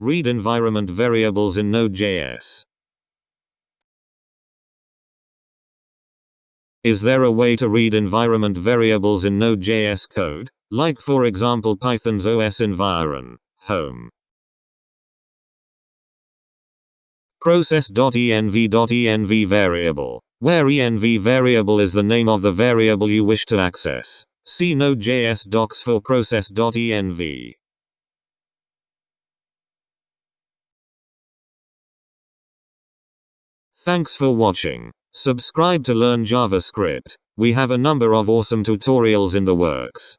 Read environment variables in Node.js. Is there a way to read environment variables in Node.js code, like for example Python's OS environ, home? Process.env.env variable, where env variable is the name of the variable you wish to access. See Node.js docs for process.env. Thanks for watching. Subscribe to learn JavaScript. We have a number of awesome tutorials in the works.